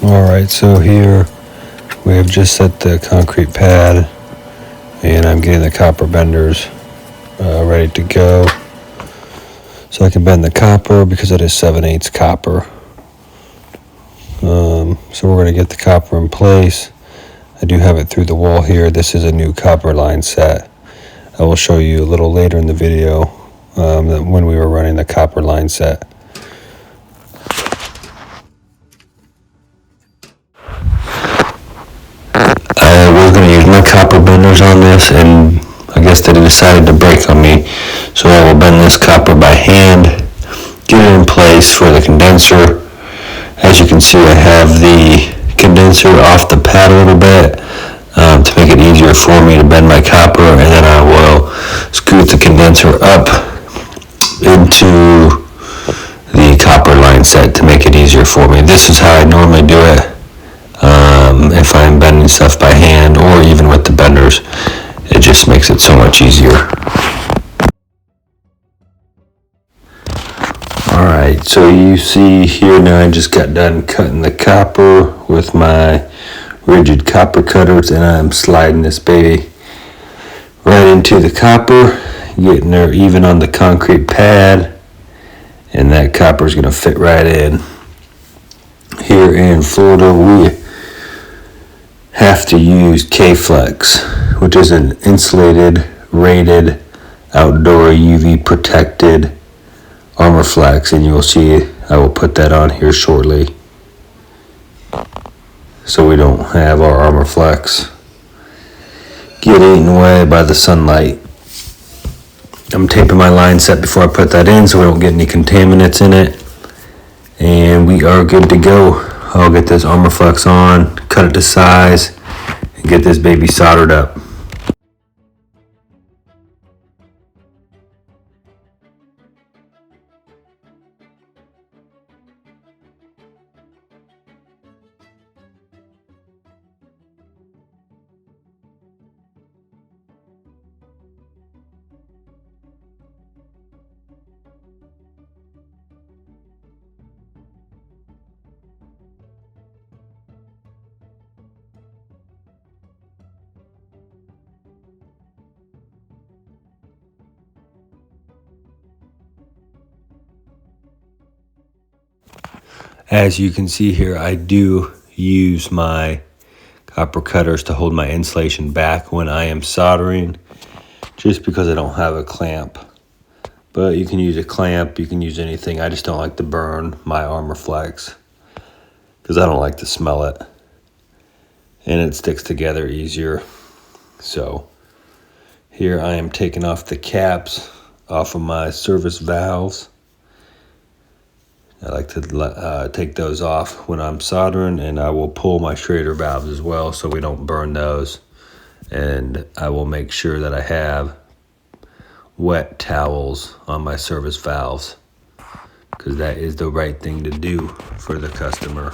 Alright, so here we have just set the concrete pad and I'm getting the copper benders ready to go. So I can bend the copper because it is 7/8 copper. So we're going to get the copper in place. I do have it through the wall here. This is a new copper line set. I will show you a little later in the video when we were running the copper line set. I was going to use my copper benders on this, and I guess they decided to break on me. So I will bend this copper by hand, get it in place for the condenser. As you can see, I have the condenser off the pad a little bit to make it easier for me to bend my copper, and then I will scoot the condenser up into the copper line set to make it easier for me. This is how I normally do it if I'm bending stuff by hand or even with the benders. It just makes it so much easier. Alright, so you see here now I just got done cutting the copper with my rigid copper cutters, and I'm sliding this baby right into the copper, getting her even on the concrete pad, and that copper is going to fit right in. Here in Florida, we have to use K-Flex, which is an insulated, rated, outdoor UV protected armor flex, and you will see I will put that on here shortly so we don't have our armor flex get eaten away by the sunlight. I'm taping my line set before I put that in so we don't get any contaminants in it, and we are good to go. I'll get this armor flex on, cut it to size, and get this baby soldered up. As you can see here, I do use my copper cutters to hold my insulation back when I am soldering, just because I don't have a clamp. But you can use a clamp, you can use anything. I just don't like to burn my armor flex because I don't like to smell it, and it sticks together easier. So here I am taking off the caps off of my service valves. I like to take those off when I'm soldering, and I will pull my Schrader valves as well so we don't burn those. And I will make sure that I have wet towels on my service valves, because that is the right thing to do for the customer.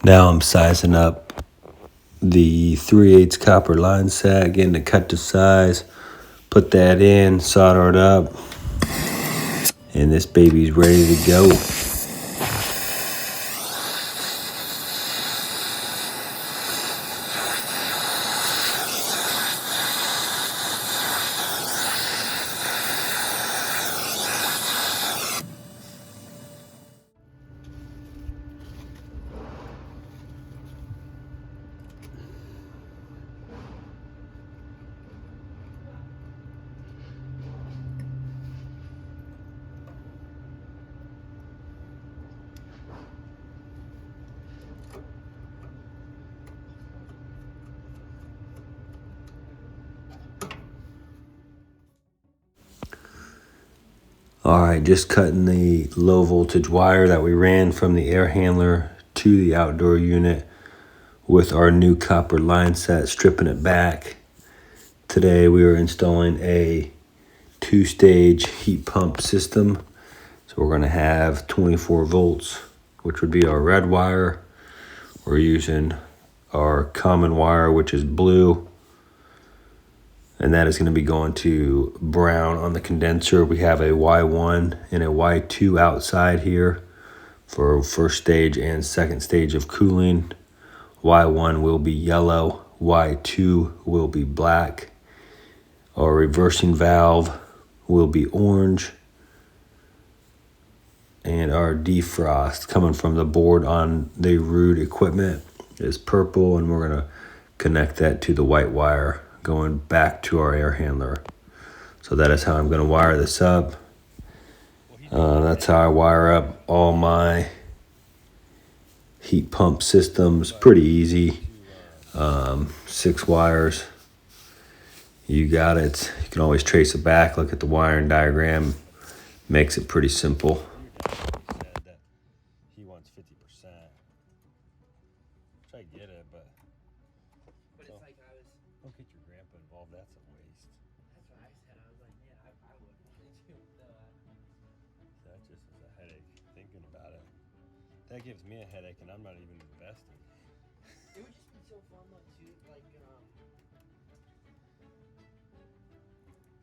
Now I'm sizing up the 3/8 copper line set, getting it cut to size, put that in, solder it up, and this baby's ready to go. Alright, just cutting the low voltage wire that we ran from the air handler to the outdoor unit with our new copper line set, stripping it back. Today we are installing a 2-stage heat pump system. So we're going to have 24 volts, which would be our red wire. We're using our common wire, which is blue, and that is going to be going to brown on the condenser. We have a Y1 and a Y2 outside here for first stage and second stage of cooling. Y1 will be yellow, Y2 will be black. Our reversing valve will be orange, and our defrost coming from the board on the Ruud equipment is purple, and we're going to connect that to the white wire going back to our air handler. So that is how I'm going to wire this up. That's how I wire up all my heat pump systems. Pretty easy. 6 wires. You got it. You can always trace it back, look at the wiring diagram. Makes it pretty simple. Said that he wants 50%. Which I get it, but it's like don't get your grandpa involved. That's a waste. That's what I said. I was like, man, I wouldn't want to do that. That just is a headache thinking about it. That gives me a headache, and I'm not even investing. It would just be so fun, though, too. Like,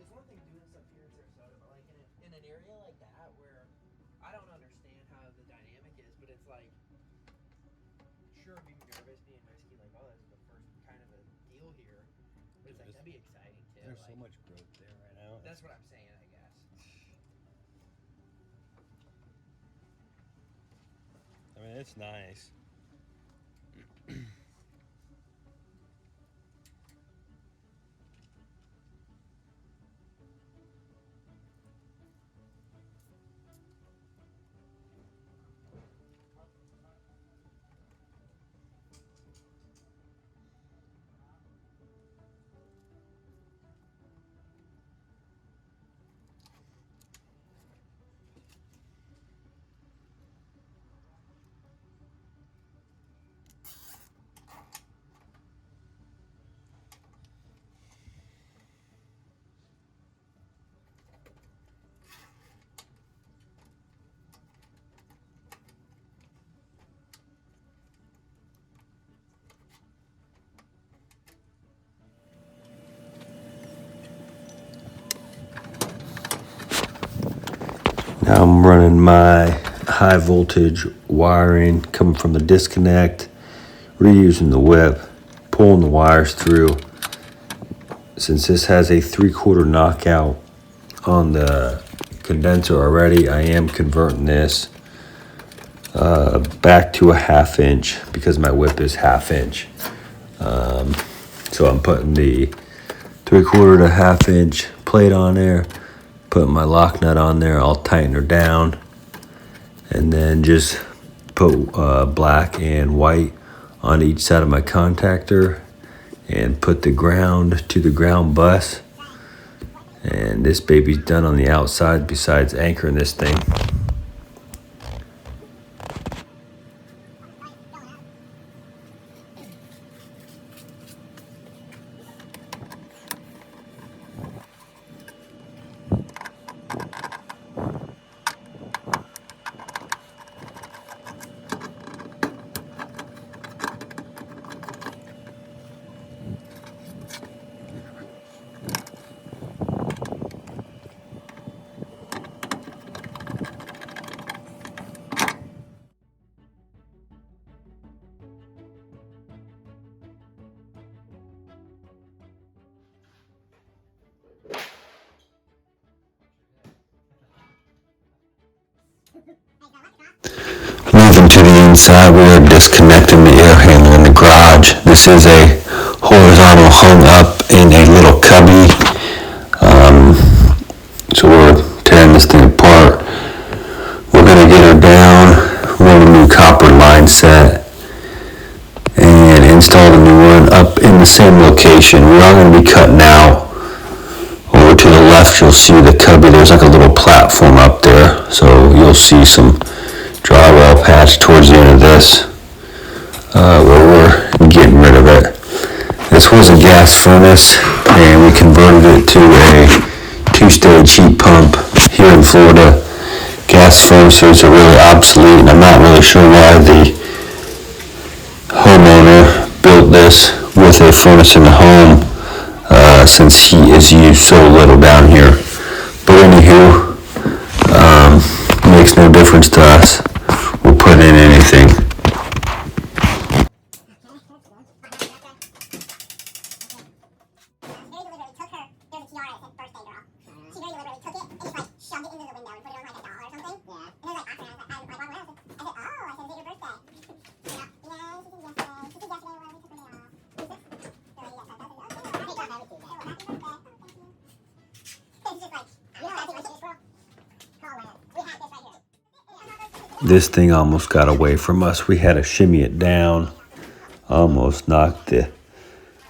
it's one thing doing stuff here in Sarasota, but like in an area like that where I don't understand how the dynamic is, but it's like, sure, being nervous, being risky, like, oh, this is the first kind of a deal here. But it's like, that'd be exciting too. There's like, so much growth there right now. That's what I'm saying, I guess. I mean, it's nice. Now I'm running my high voltage wiring coming from the disconnect, reusing the whip, pulling the wires through. Since this has a 3/4 knockout on the condenser already, I am converting this back to a 1/2 inch because my whip is 1/2 inch. So I'm putting the 3/4 to 1/2 inch plate on there, putting my lock nut on there. I'll tighten her down, and then just put black and white on each side of my contactor, and put the ground to the ground bus. And this baby's done on the outside besides anchoring this thing. inside, we are disconnecting the air handler in the garage. This is a horizontal hung up in a little cubby. So we're tearing this thing apart. We're going to get her down, run a new copper line set, and install the new one up in the same location. We are going to be cutting out. Over to the left, you'll see the cubby. There's like a little platform up there. So you'll see some drywall patch towards the end of this, where we're getting rid of it. This was a gas furnace, and we converted it to a two-stage heat pump. Here in Florida, gas furnaces are really obsolete, and I'm not really sure why the homeowner built this with a furnace in the home, since heat is used so little down here. But anywho, makes no difference to us. We'll put in anything. This thing almost got away from us. We had to shimmy it down. Almost knocked the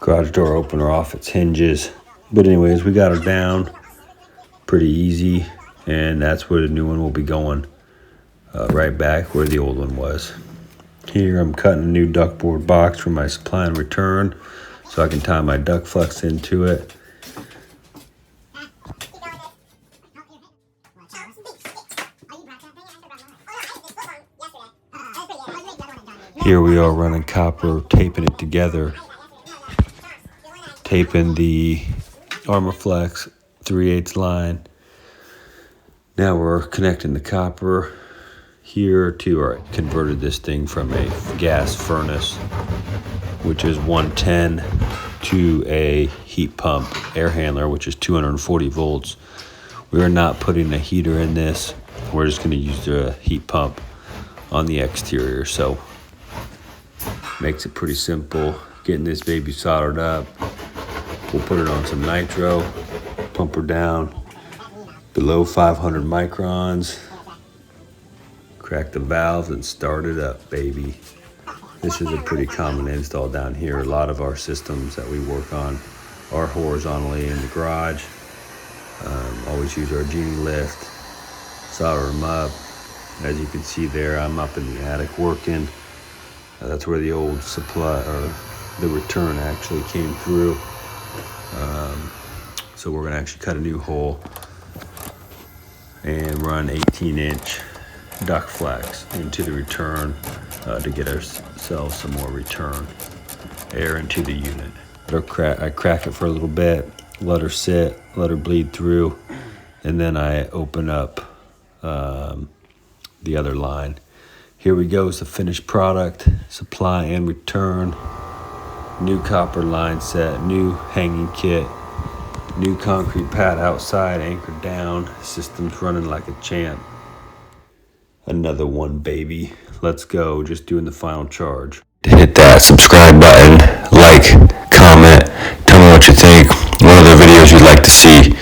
garage door opener off its hinges. But anyways, we got her down pretty easy. And that's where the new one will be going. Right back where the old one was. Here I'm cutting a new ductboard box for my supply and return, so I can tie my duct flex into it. Here we are running copper, taping it together, taping the Armor Flex 3/8 line. Now we're connecting the copper here to, converted this thing from a gas furnace, which is 110, to a heat pump air handler, which is 240 volts. We are not putting a heater in this. We're just going to use the heat pump on the exterior. So makes it pretty simple. Getting this baby soldered up. We'll put it on some nitro, pump her down below 500 microns, crack the valves and start it up, baby. This is a pretty common install down here. A lot of our systems that we work on are horizontally in the garage. Always use our genie lift, solder them up. As you can see there, I'm up in the attic working. That's where the old supply, or the return, actually came through. So we're gonna actually cut a new hole and run 18-inch duct flex into the return to get ourselves some more return air into the unit. I crack it for a little bit, let her sit, let her bleed through, and then I open up the other line. Here we go, is the finished product, supply and return, new copper line set, new hanging kit, new concrete pad outside, anchored down, system's running like a champ. Another one, baby. Let's go, just doing the final charge. Hit that subscribe button, like, comment, tell me what you think, what other videos you'd like to see.